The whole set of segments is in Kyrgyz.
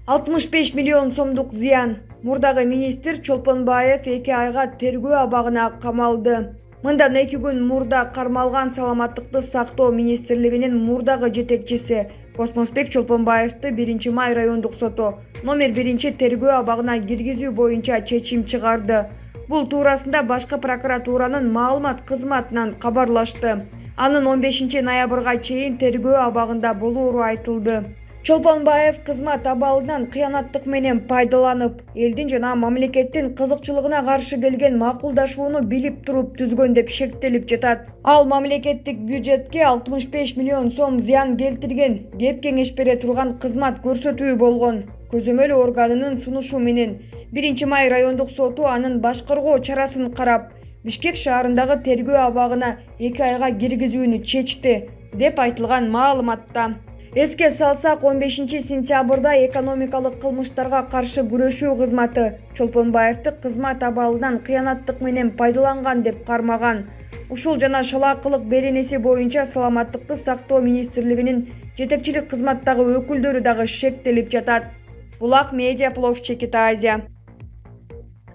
65 миллион сомдук зыян. Мурдагы министр Чолпонбаев 2 айга тергөө абагына камалды. Мындан 2 күн мурда кармалган Саламаттыкты сактоо министрлигинин мурдагы жетекчиси Космосбек Чолпонбаевди 1 май райондук соту номер 1 тергөө абагына киргизүү боюнча чечим чыгарды. Бул туурасында башкы прокуратуранын маалымат кызматынан кабарлашты. Анын 15 ноябрга чейин тергөө абагында болоору айтылды. Чолпонбаев кызмат абалынан кыянаттык менен пайдаланып, элдин жана мамлекеттин кызыкчылыгына каршы келген макулдашууну билип туруп түзгөн деп шектелип жатат. Ал мамлекеттик бюджетке 65 миллион сом зыян келтирген деп кеңеш бере турган кызмат көрсөтүү болгон. Көзөмөл органынын сунушу менен 1 май райондук соту анын башкаруу чарасын карап, Бишкек шаарындагы тергөө абагына 2 айга киргизүүнү чечти деп айтылган маалыматта. Эске салсак, 15 сентябрда экономикалык кылмыштарга каршы күрөшүү кызматы Чолпонбаевди кызмат абалынан кыянаттык менен пайдаланган деп кармаган. Ушул жана шалаакылык беренеси боюнча Саламаттыкты сактоо министрлигинин жетекчилик кызматтагы өкүлдөрү дагы шектелип жатат. Булак медиа Плов, Чекит Азия.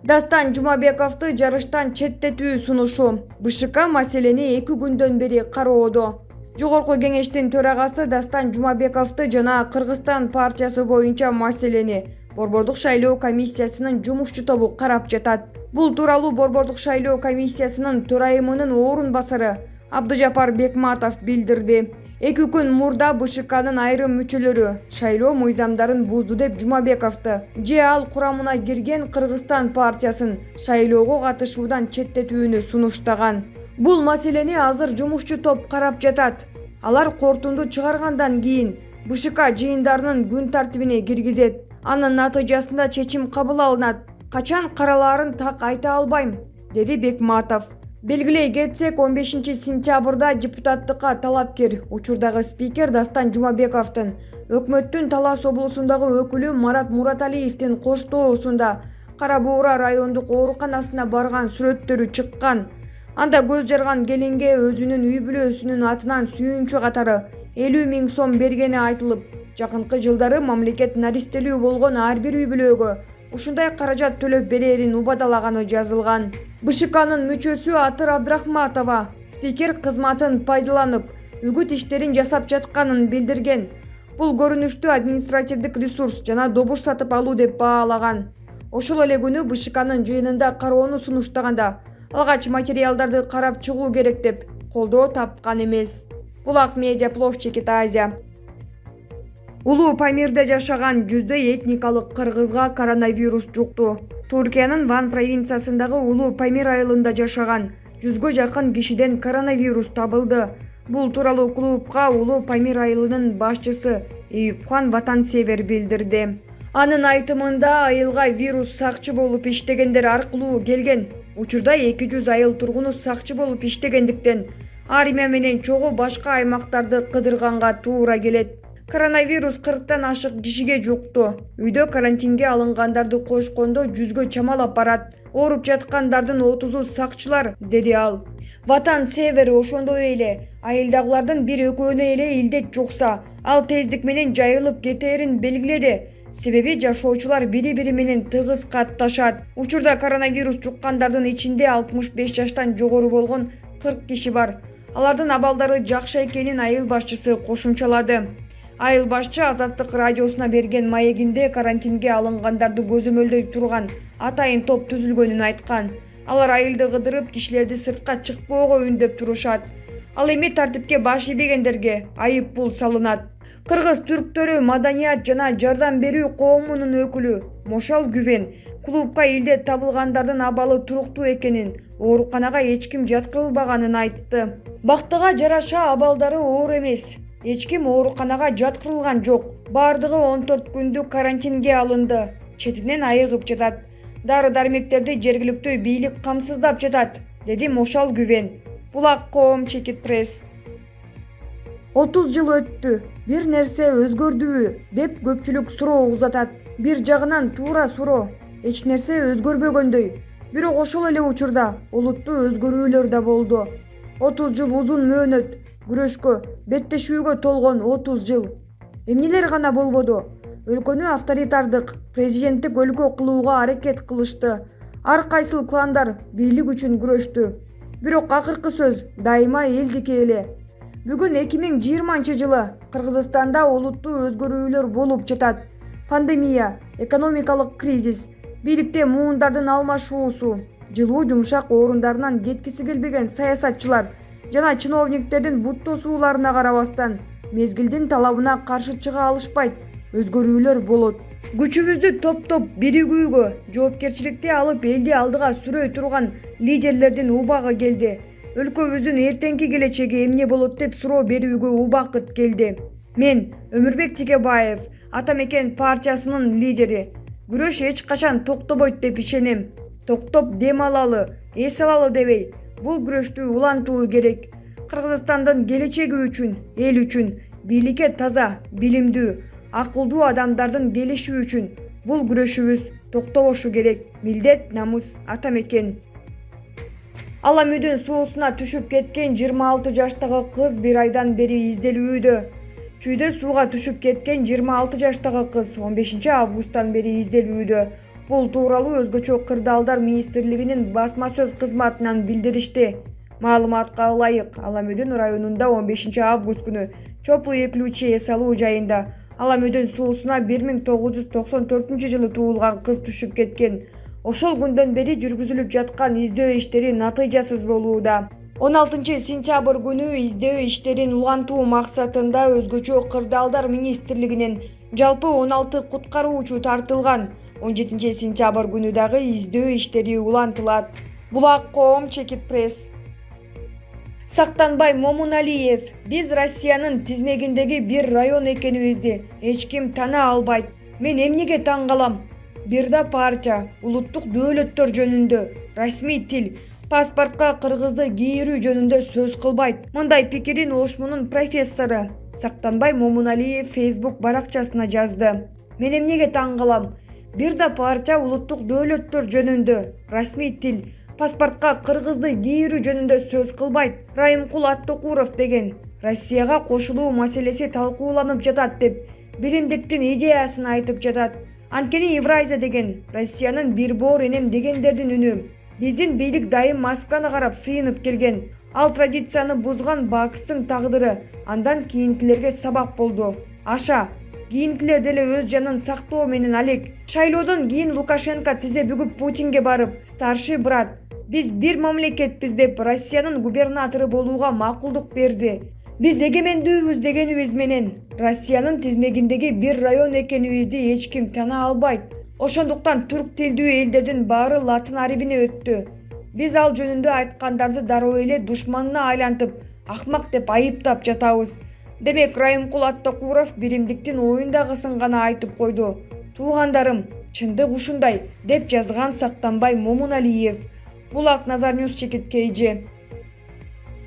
Дастан Жумабековду жарыштан четтетүү сунушу. БШК маселени 2 күндөн бери кароодо. Жогорку кеңештин төрагасы Дастан Жумабековду жана Кыргызстан партиясы боюнча маселени Борбордук шайлоо комиссиясынын жумушчу тобу карап жатат. Бул тууралуу Борбордук шайлоо комиссиясынын төрайымынын орун басары Абдыжапар Бекматов билдирди. 2 күн мурда БШКнын айрым мүчөлөрү шайлоо мыйзамдарын бузду деп Жумабековду же ал курамына кирген Кыргызстан партиясын шайлоого катышуудан четтетүүнү сунуштаган. Бул маселени азыр жумушчу топ карап жатат. Алар корутунду чыгаргандан кийин БШК жыйындарынын күн тартибине киргизет. Анын натыйжасында чечим кабыл алынат. Качан каралаарын так айта албайм, деди Бекматов. Белгилей кетсек, 15 сентябрда депутаттыкка талапкер учурдагы спикер Дастан Жумабековдун өкмөттүн Талас облусундагы өкүлү Марат Мураталиевдин коштоосунда Кара Буура райондук ооруканасына барган сүрөттөрү чыккан. Анда көз жарган келинге өзүнүн үй бүлөсүнүн атынан сүйүнчү катары 50 000 сом бергени айтылып, жакынкы жылдары мамлекет наристелүү болгон ар бир үй бүлөгө ушундай каражат төлөп берерин убадалаганы жазылган. БШКнын мүчөсү Атыр Абдрахматова спикер кызматын пайдаланып, үгүт иштерин жасап жатканын билдирген. Бул көрүнүштүү административдик ресурс жана добуш сатып алуу деп баалаган. Ошол эле күнү БШКнын жыйынында кароону сунуштаганда алгач материалдарды карап чыгуу керек деп колдоо тапкан эмес. Булак медиа Плов, Чекит Азия. Улуу Памирде жашаган 100 этникалык кыргызга коронавирус жукту. Туркиянын Ван провинциясындагы Улуу Памир айылында жашаган 100 жакын кишиден коронавирус табылды. Бул тууралуу клубка Улуу Памир айылынын башчысы Эюпхан Ватансевер билдирди. Анын айтымында айылга вирус сакчы болуп иштегендер аркылуу келген. Учурда 200 айыл тургуну сакчы болуп иштегендиктен Армия менен чогуу башка аймактарды кыдырганга туура келет. Коронавирус 40тан ашык кишиге жукту. Үйдө карантинге алынгандарды кошкондо 100гө чамалап барат. Ооруп жаткандардын 30-у сакчылар, деди ал. Ватансевер ошондой эле айылдагылардын 1-2-өөнө эле илдет жукса, ал тездик менен жайылып кетээрин белгиледи. Себеби жашоочулар бири-бири менен тыгыз катташат. Учурда коронавирус жуккандардын ичинде 65 жаштан жогору болгон 40 киши бар. Алардын абалдары жакшы экенин айыл башчысы кошумчалады. Айыл башчы Азаттык радиосуна берген маегинде карантинге алынгандарды көзөмөлдөй турган атайын топ түзүлгөнүн айткан. Алар айылды кыдырып, кишилерди сыртка чыкпоого үндөп турушат. Ал эми тартипке баш ийбегендерге айып пул салынат. Кыргыз түрктөрү маданият жана жардам берүү коомунун өкүлү Мошал Гүвен клубка илдет табылгандардын абалы туруктуу экенин, ооруканага эч ким жаткырылбаганын айтты. Бактыга жараша абалдары оор эмес. Эч ким ооруканага жаткырылган жок. Бардыгы 14 күндүк карантинге алынды. Четинен айыгып жатат. Дары-дармектерди жергиликтүү бийлик камсыздап жатат, деди Мошал Гүвен. Булак коом, Чекит пресс. 30 жыл өттү. Бир нерсе өзгөрдүбү деп көпчүлүк суроо узатат. Бир жагынан туура суроо. Эч нерсе өзгөрбөгөндөй. Бирок ошол эле учурда олуттуу өзгөрүүлөр да болду. 30 жыл узун мөөнөт, күрөшкө, беттешүүгө толгон 30 жыл. Эмнелер гана болбоду? өлкөнү авторитардык, президенттик өлкө кылууга аракет кылышты. Ар кайсыл кландар бийлик үчүн күрөштү. Бирок акыркы сөз дайыма элдики эле. Бүгүн 2020-жылы Кыргызстанда олуттуу өзгөрүүлөр болуп жатат. Пандемия, экономикалык кризис, бийликте муундардын алмашуусу, жылуу жумшак орундарынан кеткиси келбеген саясатчылар жана чиновниктердин буттосууларына карабастан мезгилдин талабына каршы чыга алышпайт, өзгөрүүлөр болот. Күчүбүздү топтоп биригүүгө, жоопкерчиликти алып элди алдыга сүрөй турган лидерлердин убагы келди. Өлкөбүздүн эртеңки келечеги эмне болот деп суроо берүүгө убакыт келди. Мен Өмүрбек Текебаев, Ата Мекен партиясынын лидери. Күрөш эч качан токтобойт деп ишенем. Токтоп дем алалы, эс алалы дебей, бул күрөштү улантуу керек. Кыргызстандын келечеги үчүн, эл үчүн, бийликке таза, билимдүү, акылдуу адамдардын келиши үчүн бул күрөшүбүз токтобошу керек. Милдет, намыс, Ата Мекен. Ала Мүдүн суусуна түшүп кеткен 26 жаштагы кыз бир айдан бери изделүүдө. Чүйдө сууга түшүп кеткен 26 жаштагы кыз 15 августтан бери изделүүдө. Бул тууралуу Өзгөчө кырдаалдар министрлигинин басма сөз кызматынан билдиришти. Маалыматка ылайык, Ала Мүдүн районунда 15 август күнү чоплуу эклүүчү эс алуу жайында Ала Мүдүн суусуна 1994-жылы туулган кыз түшүп кеткен. Ошол күндөн бери жүргүзүлүп жаткан издөө иштери натыйжасыз болууда. 16 сентябрь күнү издөө иштерин улантуу максатында Өзгөчө кырдаалдар министрлигинен жалпы 16 куткаруучу тартылган. 17 сентябрь күнү дагы издөө иштери улантылат. Булак коом чекит пресс. Сактанбай Момуналиев: биз Россиянын тизмегиндеги бир район экенибизди эч ким тана албайт. Мен эмнеге таң калам? Бирда партия улуттук дөөлөттөр жөнүндө, расмий тил, паспортко кыргызды кийирүү жөнүндө сөз кылбайт. Мындай пикирин Ошмунун профессору Сактанбай Момуналиев Facebook баракчасына жазды. Мен эмнеге таң калам? Бирда партия улуттук дөөлөттөр жөнүндө, расмий тил, паспортко кыргызды кийирүү жөнүндө сөз кылбайт. Райымкул Аттокуров деген Россияга кошулуу маселеси талкууланып жатат деп биримдиктин идеясын айтып жатат. Анткени Евразия деген Россиянын бир боор энем дегендердин үнү. Биздин бийлик дайым Москваны карап сыйынып келген. Ал традицияны бузган Бакстын тагдыры андан кийинкилерге сабак болду. Аша кийинкилер деле өз жанын сактоо менен алек. Шайлоодон кийин Лукашенко тизе бүгүп Путинге барып, старший брат, биз бир мамлекетпиз деп Россиянын губернатору болууга макулдук берди. Биз эгемендүүбүз дегенибиз менен Россиянын тизмегиндеги бир район экенибизди эч ким тана албайт. Ошондуктан түрк тилдүү элдердин баары латын арибине өттү. Биз ал жөнүндө айткандарды дароо эле душманына айлантып, акмак деп айыптап жатабыз. Демек, Райымкул Аттокуров биримдиктин оюндагысын гана айтып койду. Туугандарым, чындык ушундай деп жазган Сактанбай Момуналиев. Булак Назарньюс чекит KG.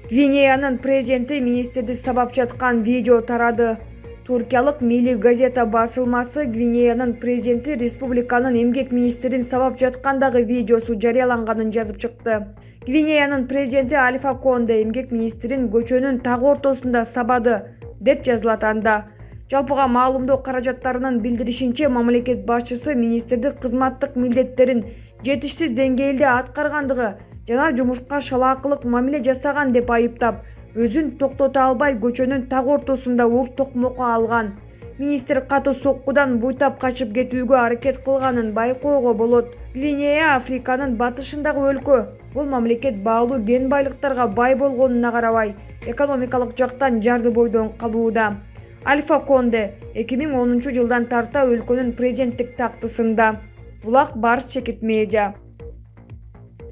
Гвинеянын президенти министрди сабап жаткан видео тарады. Туркиялык Мили газета басылмасы Гвинеянын президенти республиканын эмгек министрин сабап жаткандагы видеосу жарыяланганын жазып чыкты. Гвинеянын президенти Альфа Конде эмгек министрин көчөнүн так ортосунда сабады деп жазылат анда. Жалпыга маалымдоо каражаттарынын билдиришинче, мамлекет башчысы министрди кызматтык милдеттерин жетишсиз деңгээлде аткаргандыгы жана жумушка шалаакылык мамиле жасаган деп айыптап, өзүн токтото албай көчөнүн так ортосунда урт токмокко алган. Министр катуу соккудан буйтап качып кетүүгө аракет кылганын байкоого болот. Гвинея Африканын батышындагы өлкө. Бул мамлекет баалуу кен байлыктарга бай болгонуна карабай, экономикалык жактан жарды бойдон калууда. Альфа Конде 2010-жылдан тарта өлкөнүн президенттик тактысында. Булак Барс чекит медиа.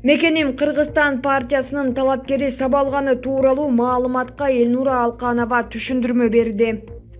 Мекеним Кыргызстан партиясынын талапкери сабалганы тууралуу маалыматка Элнура Алканова түшүндүрмө берди.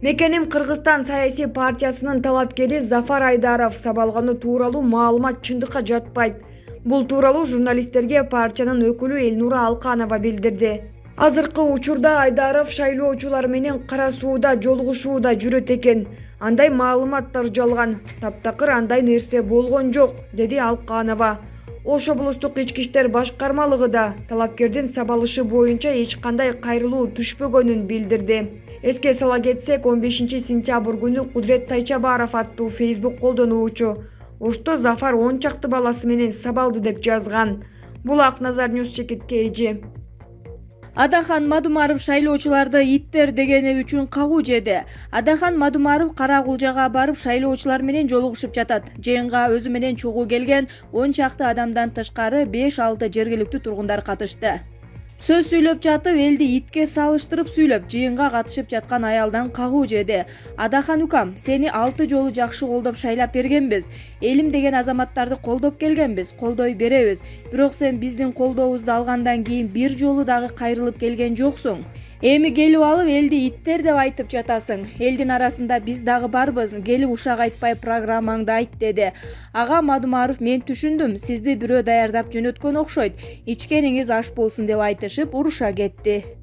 Мекеним Кыргызстан саясий партиясынын талапкери Зафар Айдаров сабалганы тууралуу маалымат чындыкка жатпайт. Бул тууралуу журналисттерге партиянын өкүлү Элнура Алканова билдирди. Азыркы учурда Айдаров шайлоочулар менен Кара сууда жолугушууда жүрөт экен. Андай маалыматтар жалган. Таптакыр андай нерсе болгон жок, деди Алканова. Ош облустук ички иштер башкармалыгы да талапкердин сабалышы боюнча эч кандай кайрылуу түшпөгөнүн билдирди. Эске сала кетсек, 15 сентябрь күнү Кудрет Тайчабаров аттуу Facebook колдонуучу Ошто Зафар 10 чакты баласы менен сабалды деп жазган. Бул Акназар Ньюс чекитке эже. Адахан Мадумаров шайлоочуларды иттер дегени үчүн кагуу жеди. Адахан Мадумаров Каракулжага барып шайлоочулар менен жолугушуп жатат. Жыйынга өзү менен чогуу келген 10 чакты адамдан тышкары 5-6 жергиликтүү тургундар катышты. Сөз сүйлөп жатып, элди итке салыштырып сүйлөп, жыйынга катышып жаткан аялдан кагуу жеди. Адахан укам, сени 6 жолу жакшы колдоп шайлап бергенбиз. Элим деген азаматтарды колдоп келгенбиз, колдой беребиз. Бирок сен биздин колдообузду алгандан кийин бир жолу дагы кайрылып келген жоксуң. Эми келип алып элди иттер деп айтып жатасың. Элдин арасында биз дагы барбыз. Келип ушак айтпай программаңды айт деди. Ага Мадумаров, мен түшүндүм. Сизди бирөө даярдап жөнөткөн окшойт. Ичкениңиз аш болсун деп айтышып уруша кетти.